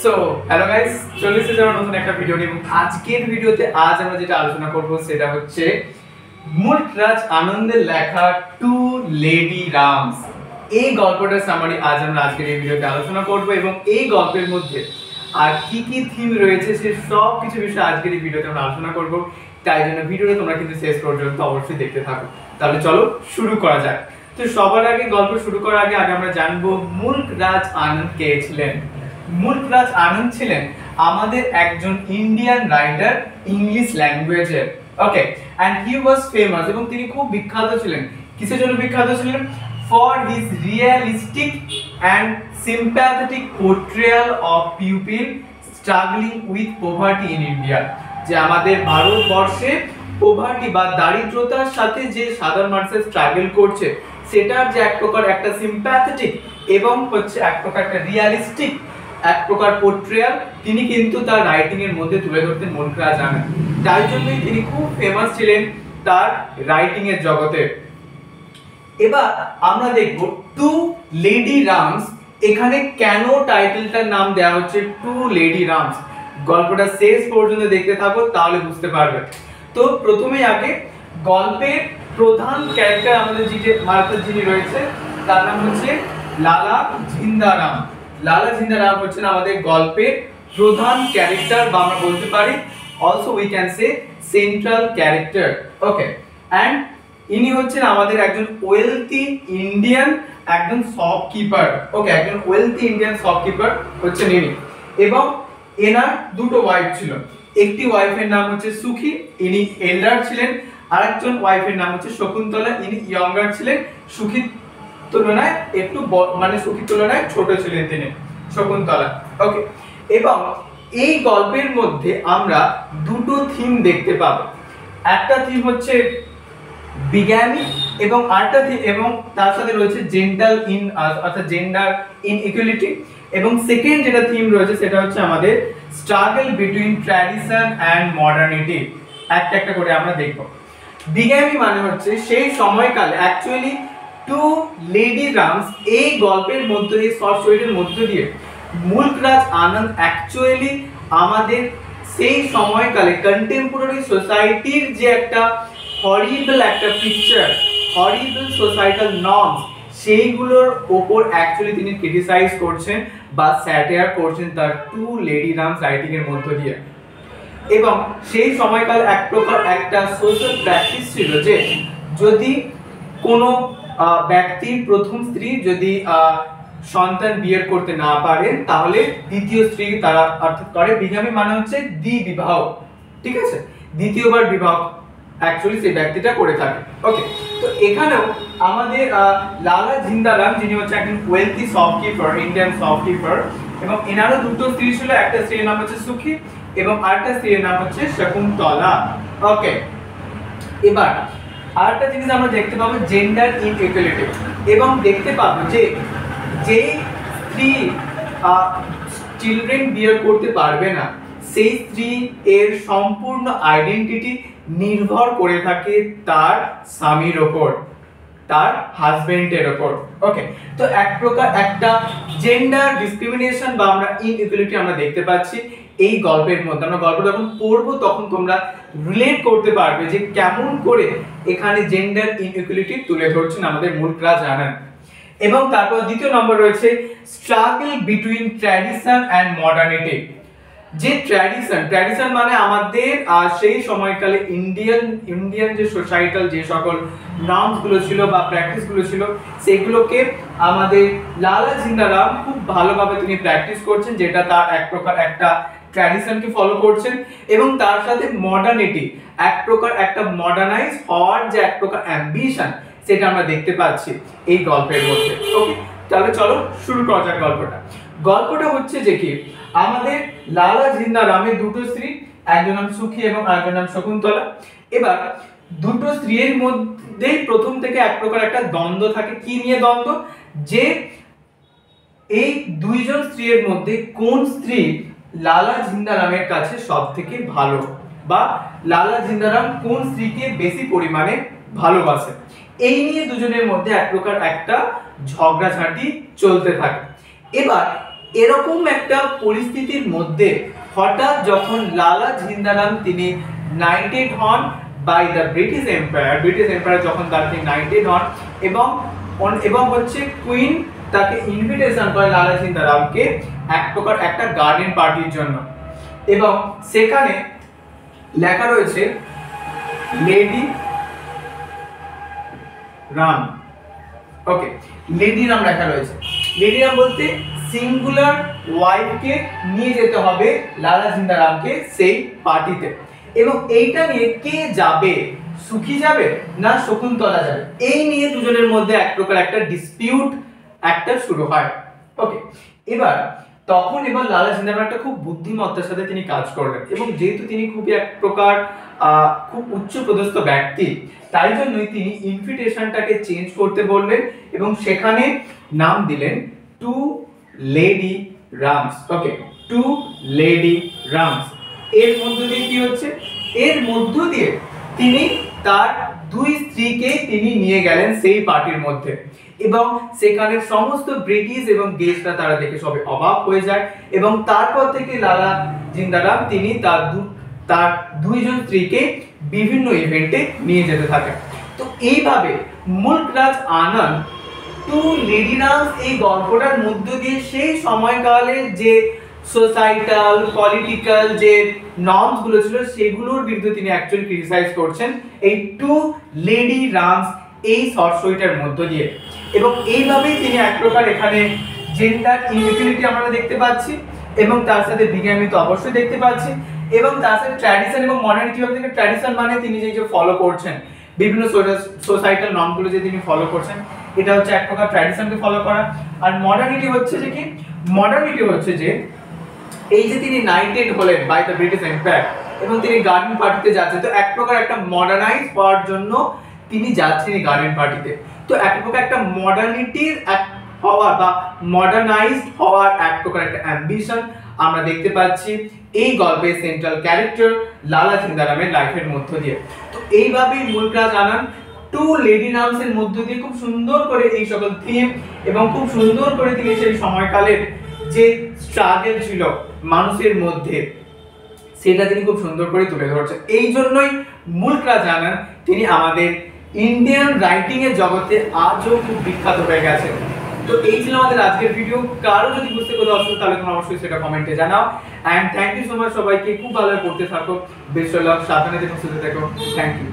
So hello guys, চলে এসেছি আমরা নতুন একটা ভিডিও নিয়ে। আজকের ভিডিওতে আমরা যেটা আলোচনা করব সেটা হচ্ছে মুলকরাজ আনন্দের লেখা টু লেডি রামস। এই গল্পটার সামারি আমরা আজকের এই ভিডিওতে আলোচনা করব এবং এই গল্পের মধ্যে আর কি কি থিম রয়েছে সে সব কিছু বিষয়ে আজকের এই ভিডিওতে আমরা আলোচনা করব। তাই জন্য ভিডিওটা তোমরা কিন্তু শেষ পর্যন্ত অবশ্যই দেখতে থাকো। তাহলে চলো শুরু করা যাক। তো সবার আগে গল্প শুরু করার আগে আমরা জানবো মুলকরাজ আনন্দ কে ছিলেন। মুলকরাজ আনন্দ ছিলেন আমাদের একজন ইন্ডিয়ান রাইটার, ইংলিশ ল্যাঙ্গুয়েজের। Okay, and he was famous এবং তিনি খুব বিখ্যাত ছিলেন। কিসের জন্য বিখ্যাত ছিলেন? For his realistic and sympathetic portrayal of people struggling with poverty in India. যে আমাদের ভারতবর্ষে পভার্টি বা দারিদ্রতার সাথে যে সাধারণ মানুষের স্ট্রাগল করছে সেটার যে এক প্রকার একটা সিম্প্যাথেটিক এবং হচ্ছে এক প্রকার একটা রিয়েলিস্টিক এক প্রকার পোর্ট্রেয়াল তিনি কিন্তু তার রাইটিং এর মধ্যে তুলে ধরতেন মুলকরাজ আনন্দ। তাই জন্যই তিনি খুব ফেমাস ছিলেন তার রাইটিং এর জগতে। এবার আমরা দেখব টু লেডি রামস। এখানে কেন টাইটেলটার নাম দেওয়া হচ্ছে টু লেডি রামস, গল্পটা শেষ পর্যন্ত দেখতে থাকো তাহলে বুঝতে পারবে। তো প্রথমেই আগে গল্পের প্রধান ক্যারেক্টার আমাদের যিনি রয়েছে তার নাম হচ্ছে লালা ঝিন্দারাম। লালা ঝিন্দারাম হচ্ছেন আমাদের গল্পের প্রধান ক্যারেক্টার বা আমরা বলতে পারি also we can say central character. Okay, and ইনি হচ্ছেন আমাদের একজন ওয়েলথি ইন্ডিয়ান একজন শপকিপার। ওকে, একজন ওয়েলথি ইন্ডিয়ান শপকিপার হচ্ছেন ইনি। এবং এনার দুটো ওয়াইফ ছিল। একটি ওয়াইফের নাম হচ্ছে সুখী, ইনি এল্ডার ছিলেন। আরেকজন ওয়াইফের নাম হচ্ছে শকুন্তলা, ইনি ইয়ঙ্গার ছিলেন। সুখীর তুলনায় একটু সুখীর তুলনায় ছোট ছিলেন তিনি, শকুন্তলা। ওকে, এবং এই গল্পের মধ্যে আমরা দুটো থিম দেখতে পাবো। একটা থিম হচ্ছে বিজ্ঞানী এবং আরেকটা থিম এবং তার সাথে রয়েছে জেন্ডার ইনইকুয়ালিটি। এবং সেকেন্ড যেটা থিম রয়েছে সেটা হচ্ছে আমাদের struggle between tradition and modernity. একটা করে আমরা দেখব। বিজ্ঞানী মানে হচ্ছে সেই সময়কালে অ্যাকচুয়ালি টু লেডি রামস এই গল্পের মধ্যে দিয়ে শর্ট স্টোরির মধ্যে দিয়ে মুলকরাজ আনন্দ অ্যাকচুয়ালি আমাদের সেই সময়কালে কন্টেম্পোরারি সোসাইটির যে একটা হরিবল একটা পিকচার, হরিবল সোসাইটাল নর্মস সেইগুলোর ওপর অ্যাকচুয়ালি তিনি ক্রিটিসাইজ করছেন বা স্যাটায়ার করছেন তার টু লেডি রামস রাইটিং এর মধ্য দিয়ে। এবং সেই সময়কাল এক প্রকার একটা সোশ্যাল প্র্যাকটিস ছিল যে যদি কোনো ব্যক্তির প্রথম স্ত্রী যদি সন্তান বিয়ে করতে না পারেন তাহলে দ্বিতীয় স্ত্রী তারা অর্থাৎ করে। বিগামী মানে হচ্ছে দ্বিবিবাহ, ঠিক আছে, দ্বিতীয়বার বিবাহ অ্যাকচুয়ালি সেই ব্যক্তিটা করে থাকে। ওকে, তো এখানেও আমাদের লালা ঝিন্দারাম যিনি হচ্ছে একজন ওয়েলথি শপকিপার, ইন্ডিয়ান শপকিপার, এবং এনারও দুটো স্ত্রী ছিল। একটা স্ত্রীর নাম হচ্ছে সুখী এবং আরেকটা স্ত্রীর নাম হচ্ছে শকুন্তলা। ওকে, এবার আরেকটা জিনিস আমরা দেখতে পাবো জেন্ডার ইনইকুয়ালিটি। এবং দেখতে পাবো যে যেই স্ত্রী চিলড্রেন বিয়ে করতে পারবে না সেই স্ত্রী এর সম্পূর্ণ আইডেন্টিটি নির্ভর করে থাকে তার স্বামীর ওপর, তার হাজবেন্ডের ওপর। ওকে, তো এক প্রকার একটা জেন্ডার ডিসক্রিমিনেশন বা আমরা ইনইকুয়ালিটি আমরা দেখতে পাচ্ছি এই গল্পের মধ্যে। আমরা গল্প যখন পড়বো তখন তোমরা রিলেট করতে পারবে যে কেমন করে এখানে জেন্ডার ইনইকুয়ালিটি তুলে ধরছেন আমাদের মুলকরাজ আনন্দ। এবং তারপর দ্বিতীয় নম্বর রয়েছে struggle between tradition and modernity. যে ট্র্যাডিশন মানে আমাদের সেই সময়কালে ইন্ডিয়ান যে সোসাইটাল যে সকল নর্মস গুলো ছিল বা প্র্যাকটিস গুলো ছিল সেগুলোকে আমাদের লালা ঝিন্দারাম খুব ভালোভাবে তিনি প্র্যাকটিস করছেন, যেটা তার এক প্রকার একটা ট্র্যাডিশনকে ফলো করছেন। এবং তার সাথে মডার্নিটি এক প্রকার একটা মডার্নাইজ হওয়ার যে এক প্রকার অ্যাম্বিশন সেটা আমরা দেখতে পাচ্ছি এই গল্পের মধ্যে। ওকে, তাহলে চলো শুরু করা যাক গল্পটা হচ্ছে যে কি আমাদের লালা ঝিন্দারামের দুটো স্ত্রী, একজন নাম সুখী এবং আরেকজন নাম শকুন্তলা। এবার দুটো স্ত্রীর মধ্যে প্রথম থেকে এক প্রকার একটা দ্বন্দ্ব থাকে। কি নিয়ে দ্বন্দ্ব? যে এই দুইজন স্ত্রীর মধ্যে কোন স্ত্রী লালা ঝিন্দারামের কাছে সব থেকে ভালো বা লালা ঝিন্দারাম কোন স্ত্রীকে বেশি পরিমাণে ভালোবাসে, এই নিয়ে দুজনের মধ্যে এক প্রকার একটা ঝগড়াঝাঁটি চলতে থাকে। এবার এরকম একটা পরিস্থিতির মধ্যে হঠাৎ যখন লালা জিন্দারাম তিনি নাইটেড হন বাই দ্য ব্রিটিশ এম্পায়ার যখন তাকে নাইটেড হন এবং হচ্ছে কুইন তাকে ইনভিটেশন করে লালা জিন্দারামকে এক প্রকার একটা গার্ডেন পার্টির জন্য, এবং সেখানে লেখা রয়েছে লেডি রাম। ওকে, লেডি রাম লেখা রয়েছে। লেডি রাম বলতে সিঙ্গুলার ওয়াইফকে নিয়ে যেতে হবে লালা জিন্দারামকে সেই পার্টিতে, এবং এইটা নিয়ে কে যাবে, সুখী যাবে না শকুন্তলা যাবে, এই নিয়ে দুজনের মধ্যে এক প্রকার একটা ডিসপিউট একটা শুরু হয়। ওকে, এবার লালা জিন্দারাম একটা খুব বুদ্ধিমত্তার সাথে তিনি কাজ করলেন, এবং যেহেতু তিনি খুবই এক প্রকার খুব উচ্চ পদস্থ ব্যক্তি, তাই জন্যই তিনি ইনভিটেশনটাকে চেঞ্জ করতে বললেন এবং সেখানে নাম দিলেন টু লেডি রামস। ওকে, টু লেডি রামস। এর মধ্য দিয়ে কি হচ্ছে, এর মধ্য দিয়ে তিনি তার দুই স্ত্রীকে তিনি নিয়ে গেলেন সেই পার্টির মধ্যে, এবং সেখানে সমস্ত ব্রিটিশ এবং গেস্টরা তারা দেখে সবে অবাক হয়ে যায়, এবং তারপর থেকে লালা জিন্দারাম তিনি তার দুইজন স্ত্রীকে বিভিন্ন ইভেন্টে নিয়ে যেতে থাকেন। তো এইভাবে মুলকরাজ আনন্দ টু লেডি রামস এই গল্পটার মধ্য দিয়ে সেই সময়কালে যে সোসাইটাল পলিটিক্যাল যে নর্মস গুলো ছিল সেগুলোর বিরুদ্ধে তিনি অ্যাকচুয়ালি ক্রিটিসাইজ করছেন এই টু লেডি রামস এই শর্ট স্টোরিটার মধ্য দিয়ে, এবং এইভাবেই তিনি এক প্রকার এখানে জেন্ডার ইনইকুয়ালিটি আমরা দেখতে পাচ্ছি, এবং তার সাথে বিজ্ঞানী তো অবশ্যই দেখতে পাচ্ছি, এবং তার সাথে ট্র্যাডিশন এবং মডার্নিটি ভাবে থেকে ট্র্যাডিশন মানে তিনি যে ফলো করছেন বিভিন্ন সোসাইটাল নর্মগুলো যে তিনি ফলো করছেন, এটা হচ্ছে এক প্রকার ট্র্যাডিশনকে ফলো করা। আর মডার্নিটি হচ্ছে যে কি, মডার্নিটি হচ্ছে যে এই যে তিনি নাইটেড হলেন বাই দ্য ব্রিটিশ এম্পায়ার এবং তিনি গার্ডেন পার্টিতে যাচ্ছেন, তো এক প্রকার একটা মডার্নাইজ হওয়ার জন্য তিনি যাচ্ছেন এই গার্ডেন পার্টিতে। তো এক প্রকার একটা মডার্নিটির হওয়ার বা মডার্নাইজড হওয়ার এক প্রকার একটা অ্যাম্বিশন আমরা দেখতে পাচ্ছি এই গল্পের সেন্ট্রাল ক্যারেক্টার লালা জিন্দারামের লাইফের মধ্য দিয়ে। তো এইভাবেই মুলকরাজ আনন্দ টু লেডি রামস এর মধ্য দিয়ে খুব সুন্দর করে এই সকল থিম এবং খুব সুন্দর করে তিনি সেই সময়কালের যে স্ট্রাগল ছিল মানুষের মধ্যে সেটা তিনি খুব সুন্দর করে তুলে ধরছেন। এই জন্যই মুলকরাজ আনন্দ তিনি আমাদের ইন্ডিয়ান রাইটিং এর জগতে আজও খুব বিখ্যাত হয়ে গেছেন। তো এই ছিল আমাদের আজকের ভিডিও। কারো যদি বুঝতে কোনো অসুবিধা তাহলে তোমরা অবশ্যই সেটা কমেন্টে জানাও। And thank you so much, সবাইকে খুব ভালো পড়তে থাকো, বেস্ট অফ লাক, সাবধানে থেকো, সুস্থ থেকো, থ্যাংক ইউ।